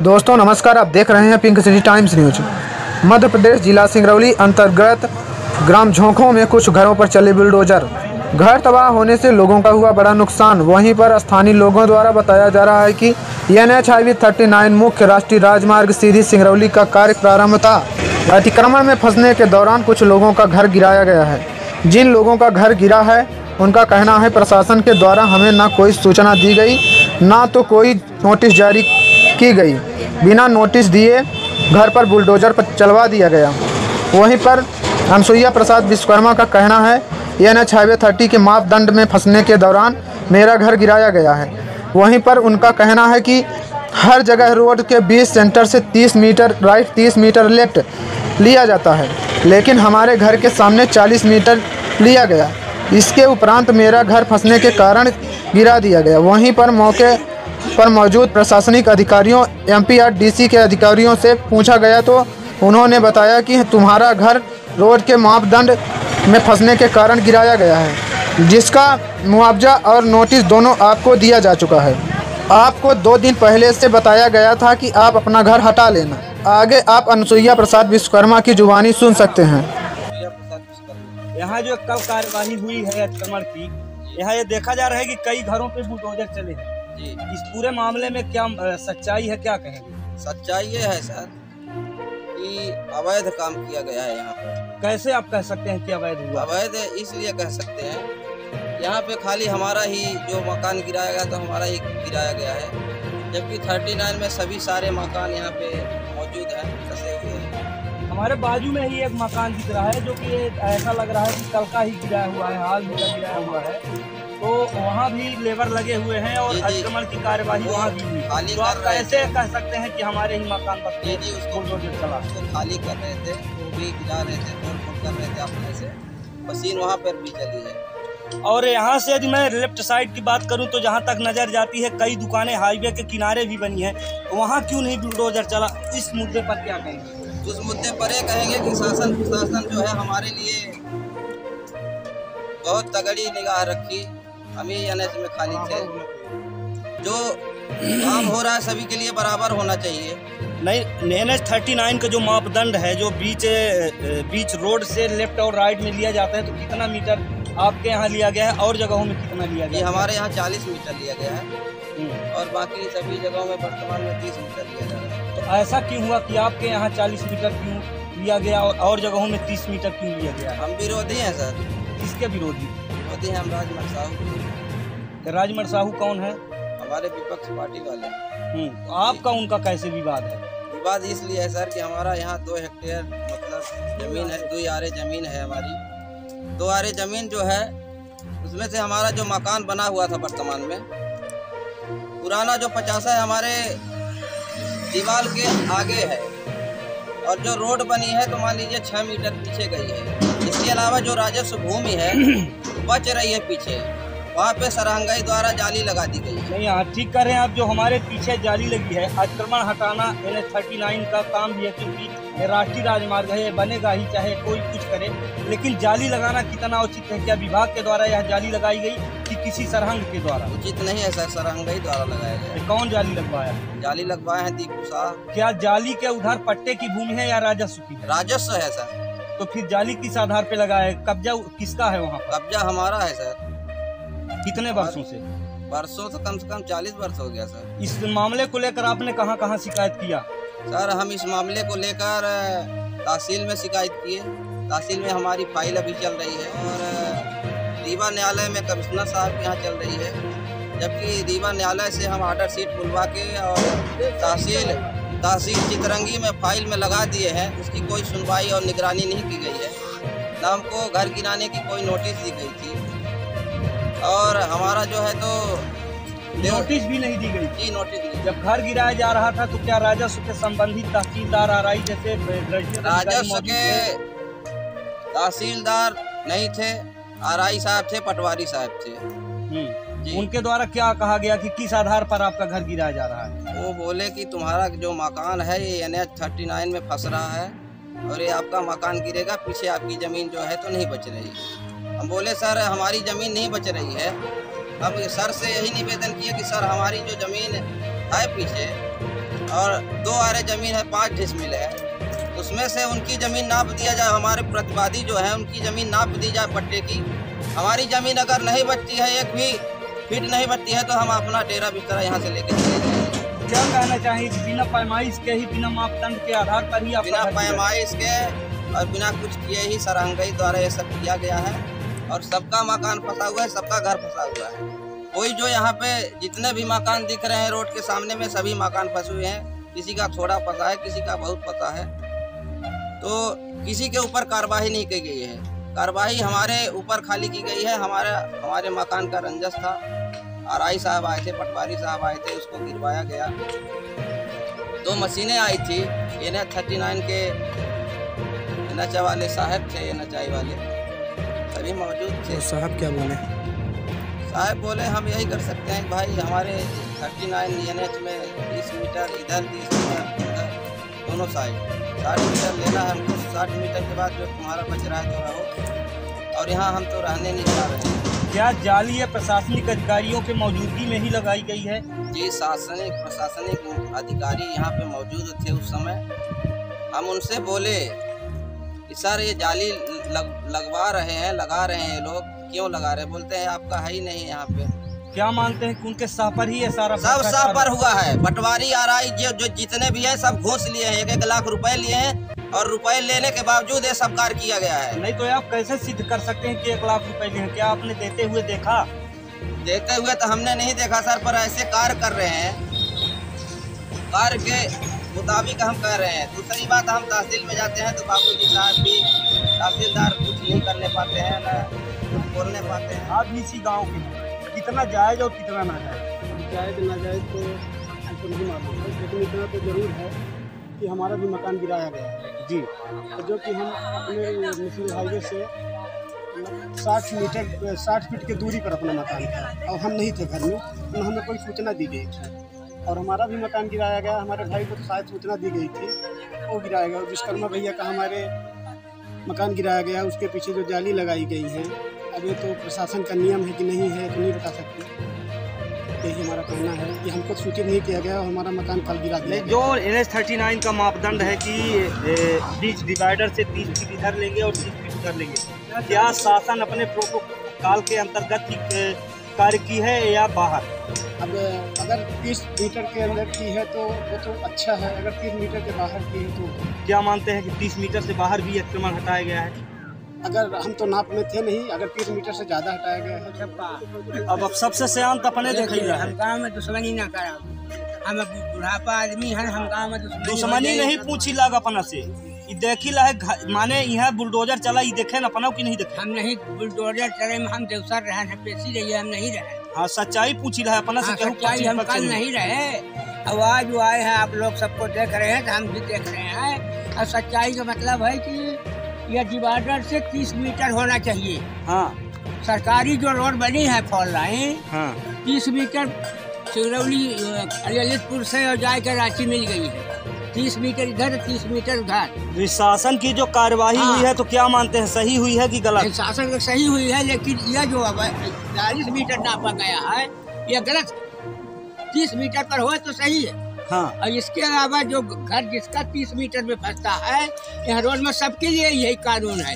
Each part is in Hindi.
दोस्तों नमस्कार, आप देख रहे हैं pink city times news. Madhya Pradesh जिला सिंगरौली अंतर्गत ग्राम झोंकों में कुछ घरों पर चले बुलडोजर। घर तबाह होने से लोगों का हुआ बड़ा नुकसान। वहीं पर स्थानीय लोगों द्वारा बताया जा रहा है कि NH हाईवे 39 मुख्य राष्ट्रीय राजमार्ग सीधी सिंगरौली का कार्य प्रारंभ था। अतिक्रमण में फंसने के दौरान कुछ लोगों का घर गिराया गया है। जिन लोगों का घर गिरा है उनका कहना है प्रशासन के द्वारा हमें ना कोई सूचना दी गई, ना तो कोई नोटिस जारी की गई। बिना नोटिस दिए घर पर बुलडोजर पर चलवा दिया गया। वहीं पर अनसुईया प्रसाद विश्वकर्मा का कहना है NH हाईवे 30 के मापदंड में फंसने के दौरान मेरा घर गिराया गया है। वहीं पर उनका कहना है कि हर जगह रोड के 20 सेंटर से 30 मीटर राइट 30 मीटर लेफ्ट लिया जाता है, लेकिन हमारे घर के सामने 40 मीटर लिया गया। इसके उपरांत मेरा घर फंसने के कारण गिरा दिया गया। वहीं पर मौके पर मौजूद प्रशासनिक अधिकारियों MPRDC के अधिकारियों से पूछा गया तो उन्होंने बताया कि तुम्हारा घर रोड के मापदंड में फंसने के कारण गिराया गया है, जिसका मुआवजा और नोटिस दोनों आपको दिया जा चुका है। आपको 2 दिन पहले से बताया गया था कि आप अपना घर हटा लेना। आगे आप अनसुईया प्रसाद विश्वकर्मा की जुबानी सुन सकते हैं। यहाँ जो कल कार्यवाही हुई है अतिक्रमण की, यहाँ ये देखा जा रहा है कि कई घरों पे बुलडोजर चले हैं। इस पूरे मामले में क्या सच्चाई है, क्या कहेंगे? सच्चाई ये है सर कि अवैध काम किया गया है यहाँ पर। कैसे आप कह सकते हैं कि अवैध हुआ? अवैध इसलिए कह सकते हैं, यहाँ पे खाली हमारा ही जो मकान गिराया गया तो हमारा ही गिराया गया है, जबकि 39 में सभी सारे मकान यहाँ पे मौजूद हैं, फंसे हुए हैं। हमारे बाजू में ही एक मकान दिख रहा है जो कि ऐसा लग रहा है कि कल का ही गिराया हुआ है, हाल में गिराया हुआ है। तो वहाँ भी लेबर लगे हुए हैं और अतिक्रमण की कार्यवाही वहाँ भी हुई। तो आप कैसे कह सकते हैं कि हमारे ही मकान पर उसको खाली कर रहे थे, वो भी गिरा रहे थे, तोड़ कर रहे थे अपने से, मशीन वहाँ पर भी चली है। और यहाँ से यदि मैं लेफ्ट साइड की बात करूँ तो जहाँ तक नजर जाती है कई दुकानें हाईवे के किनारे भी बनी है, तो वहाँ क्यों नहीं बुलडोजर चला? इस मुद्दे पर क्या कहेंगे? उस मुद्दे पर ये कहेंगे कि शासन प्रशासन जो है हमारे लिए बहुत तगड़ी निगाह रखी। हम ही NH में खाली थे। जो काम हो रहा है सभी के लिए बराबर होना चाहिए। नहीं, NH 39 का जो मापदंड है, जो बीच रोड से लेफ्ट और राइट में लिया जाता है, तो कितना मीटर आपके यहाँ लिया गया है और जगहों में कितना लिया गया है? हमारे यहाँ 40 मीटर लिया गया है और बाकी सभी जगहों में वर्तमान में 30 मीटर लिया जा रहा है। तो ऐसा क्यों हुआ कि आपके यहाँ 40 मीटर क्यों लिया गया और जगहों में 30 मीटर क्यों लिया गया? हम विरोधी हैं सर। किसके विरोधी? विरोधी हैं हम राजमर साहू। राजमर साहू कौन है? हमारे विपक्ष पार्टी वाले। तो आपका उनका कैसे विवाद है? विवाद इसलिए है सर कि हमारा यहाँ 2 हेक्टेयर मतलब जमीन है, 2 आरे जमीन है हमारी। 2 आरे जमीन जो है उसमें से हमारा जो मकान बना हुआ था वर्तमान में, पुराना जो 50 है हमारे दीवार के आगे है, और जो रोड बनी है तो मान लीजिए 6 मीटर पीछे गई है। इसके अलावा जो राजस्व भूमि है बच रही है पीछे, वहाँ पे सरहंगाई द्वारा जाली लगा दी गई है। नहीं, हाँ ठीक कर रहे हैं आप। जो हमारे पीछे जाली लगी है, अतिक्रमण हटाना NH 39 का काम भी है, क्योंकि राष्ट्रीय राजमार्ग है, ये बनेगा ही चाहे कोई कुछ करे। लेकिन जाली लगाना कितना उचित है? क्या विभाग के द्वारा यह जाली लगाई गई कि किसी सरहंग के द्वारा? उचित नहीं है सर, सरहंगाई द्वारा लगाया गया। कौन जाली लगवाया? जाली लगवाए हैं दीपू साहब। क्या जाली के उधर पट्टे की भूमि है या राजस्व की? राजस्व है सर। तो फिर जाली किस आधार पे लगाया है? कब्जा किसका है वहाँ पर? कब्जा हमारा है सर। कितने वर्षों से? वर्षों से कम 40 वर्ष हो गया सर। इस मामले को लेकर आपने कहाँ शिकायत किया? सर हम इस मामले को लेकर तहसील में शिकायत किए। तहसील में हमारी फाइल अभी चल रही है और रीवा न्यायालय में कमिश्नर साहब के यहाँ चल रही है, जबकि रीवा न्यायालय से हम ऑर्डर शीट बुलवा के और तहसील चितरंगी में फाइल में लगा दिए हैं। उसकी कोई सुनवाई और निगरानी नहीं की गई है, न हमको घर गिराने की कोई नोटिस दी गई थी, और हमारा जो है तो नोटिस भी नहीं दी गई जी। नोटिस नहीं। जब घर गिराया जा रहा था तो क्या राजस्व के संबंधित तहसीलदार RI जैसे राजस्व के तहसीलदार नहीं थे, RI साहब थे, पटवारी साहब थे। उनके द्वारा क्या कहा गया कि किस आधार पर आपका घर गिराया जा रहा है? वो बोले कि तुम्हारा जो मकान है ये NH 39 में फंस रहा है और ये आपका मकान गिरेगा, पीछे आपकी ज़मीन जो है तो नहीं बच रही। हम बोले सर हमारी ज़मीन नहीं बच रही है। अब सर से यही निवेदन किया कि सर हमारी जो ज़मीन है पीछे और 2 आरे जमीन है, 5 डिसमिल है। उसमें से उनकी ज़मीन नाप दिया जाए, हमारे प्रतिवादी जो है उनकी ज़मीन नाप दी जाए पट्टे की। हमारी ज़मीन अगर नहीं बचती है, 1 भी फीट नहीं बचती है, तो हम अपना डेरा बिस्तरा यहाँ से लेके चले जाएंगे। क्या कहना चाहेंगे? बिना पैमाइश के ही, बिना मापदंड के आधार पर ही बिना पैमाइश के और बिना कुछ किए ही सरहंगई द्वारा ये सब किया गया है और सबका मकान फंसा हुआ है, सबका घर फंसा हुआ है। कोई जो यहाँ पे जितने भी मकान दिख रहे हैं रोड के सामने में, सभी मकान फंसे हुए हैं। किसी का थोड़ा फंसा है, किसी का बहुत फंसा है, तो किसी के ऊपर कार्रवाई नहीं की गई है। कार्रवाई हमारे ऊपर खाली की गई है। हमारे मकान का रंजस था, आरआई साहब आए थे, पटवारी साहब आए थे, उसको गिरवाया गया। 2 मशीनें आई थी, NH39 के नचा वाले साहब थे, नचाई वाले सभी मौजूद थे। साहब क्या बोले? साहब बोले हम यही कर सकते हैं भाई, हमारे 39 NH में 30 मीटर इधर 30 मीटर उधर, दोनों साइड 60 मीटर लेना है हमको। 60 मीटर के बाद जो तुम्हारा बच रहा है तो रहो, और यहाँ हम तो रहने नहीं पा रहे हैं। क्या जाली या प्रशासनिक अधिकारियों के मौजूदगी में ही लगाई गई है? जी, प्रशासनिक अधिकारी यहाँ पे मौजूद थे उस समय। हम उनसे बोले कि सर ये जाली लगा रहे हैं लोग, क्यों लगा रहे हैं? बोलते हैं आपका है ही नहीं यहाँ पे। क्या मानते हैं कि उनके सह पर ही ये सारा सब सह पर हुआ है? पटवारी आरआई जो जितने भी हैं सब घूस लिए हैं, 1-1 लाख रुपए लिए हैं, और रुपए लेने के बावजूद ये सब कार्य किया गया है। नहीं तो आप कैसे सिद्ध कर सकते हैं कि 1 लाख रुपए लिए हैं? क्या आपने देते हुए देखा? देते हुए तो हमने नहीं देखा सर, पर ऐसे कार्य कर रहे हैं, कार्य के मुताबिक हम कह रहे हैं। दूसरी बात, हम तहसील में जाते हैं तो बाबूजी साहब भी, तहसीलदार कुछ नहीं करने पाते हैं, न कुछ बोलने पाते हैं। आप इसी गाँव के हैं, कितना जायज और कितना नाजायज? जायज नाजायज तो हमको नहीं मालूम है, लेकिन इतना तो जरूर है कि हमारा भी मकान गिराया गया है जी, जो कि हम अपने नेशनल हाईवे से 60 फीट की दूरी पर अपना मकान था, और हम नहीं थे घर में, तो हमें कोई सूचना दी गई थी, और हमारा भी मकान गिराया गया। हमारे भाई को तो शायद सूचना दी गई थी, वो गिराया गया। विश्वकर्मा भैया का हमारे मकान गिराया गया, उसके पीछे जो जाली लगाई गई है, अब ये तो प्रशासन का नियम है कि नहीं है तो नहीं बता सकते। यही हमारा कहना है कि हमको सूचित नहीं किया गया और हमारा मकान कल गिरा दिया गया। जो NH39 का मापदंड है कि बीच डिवाइडर से 30 फीट इधर लेंगे और 30 फीट उधर लेंगे, क्या शासन अपने प्रोटोकॉल के अंतर्गत कार्य की है या बाहर? अब अगर 30 मीटर के अंदर की है तो वो तो अच्छा है, अगर 30 मीटर के बाहर की है तो क्या मानते हैं कि 30 मीटर से बाहर भी अतिक्रमण हटाया गया है? अगर हम तो नाप में थे नहीं, अगर 30 मीटर से ज़्यादा हटाया गया है। अब सबसे शांत अपने देखिए, हम गाँव में दुश्मनी ना करा, हम बुढ़ापा आदमी हैं, हम गाँव में दुश्मनी नहीं पूछी लाग अपना से, देखी ला है माने यहाँ बुलडोजर चला, ये देखे ना अपना की नहीं देखे? हम नहीं बुलडोजर चले, हम देवसर रहे हैं, पेशी रही हम नहीं रहे। हाँ, सच्चाई पूछी रहा है अपना से, सच्चाई हम कल नहीं रहे। आवाज आए हैं, आप लोग सबको देख रहे हैं, तो हम भी देख रहे हैं। और सच्चाई का मतलब है कि यह डिवाइडर से 30 मीटर होना चाहिए। हाँ, सरकारी जो रोड बनी है 4 लाइन, हाँ, 30 मीटर सिंगरौली ललितपुर से और जाकर रांची मिल गई है। 30 मीटर इधर, 30 मीटर उधर। शासन की जो कार्यवाही हुई है तो क्या मानते हैं, सही हुई है कि गलत? शासन की सही हुई है, लेकिन यह जो 40 मीटर नापा गया है यह गलत। 30 मीटर पर हो तो सही है। हाँ, और इसके अलावा जो घर जिसका 30 मीटर में फंसता है, यहाँ रोड में सबके लिए यही कानून है,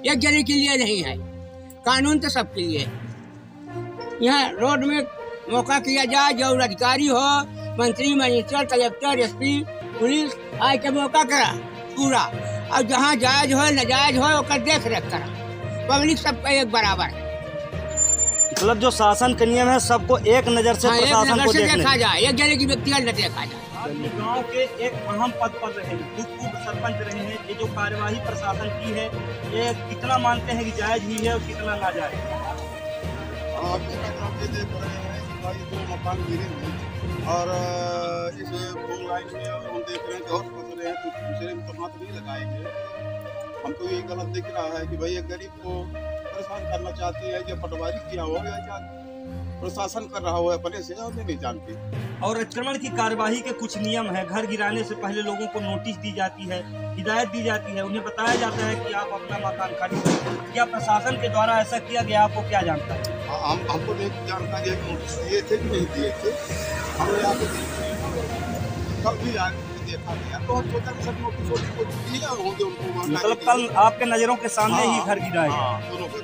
एक जने के लिए नहीं है। कानून तो सबके लिए है। यहाँ रोड में मौका किया जाए, जो अधिकारी हो, मंत्री, मजिस्ट्रेट, कलेक्टर, SP, पुलिस आए के मौका करा पूरा, और जहाँ जायज हो नाजायज हो उसका देख रेख करा। पब्लिक सबका एक बराबर है, मतलब जो शासन का नियम है सबको एक नजर से प्रशासन को देखा जाए, एक जने की व्यक्तिगत न देखा जाए। गांव के एक अहम पद पर रहे, पूर्व सरपंच रहे हैं, ये जो कार्यवाही प्रशासन की है ये कितना मानते हैं कि जायज ही है और कितना नाजायज? आप ये देख रहे हैं कि भाई 2 मकान गिरे हैं और इस 2 लाइन में हम देख रहे हैं कि और फंस रहे हैं, तो दूसरे में तो हाथ नहीं लगाएंगे। हमको ये गलत दिख रहा है कि भाई एक गरीब को परेशान करना चाहती है, कि पटवारी किया हो या क्या प्रशासन कर रहा हो अपने से, हमें नहीं जानती। और अतिक्रमण की कार्यवाही के कुछ नियम है। घर गिराने से पहले लोगों को नोटिस दी जाती है, हिदायत दी जाती है, उन्हें बताया जाता है कि आप अपना मकान खाली करें। क्या प्रशासन के द्वारा ऐसा किया गया? आपको क्या जानता है? हमको नहीं जानकारी है कि नोटिस दिए थे कि नहीं दिए थे। हमने यहाँ पे कल भी देखा गया, तो हम सोचा कि सब नोटिस होंगे उनको वहाँ मतलब कल आपके नज़रों के सामने ही घर गिरा है। हाँ, दोनों घर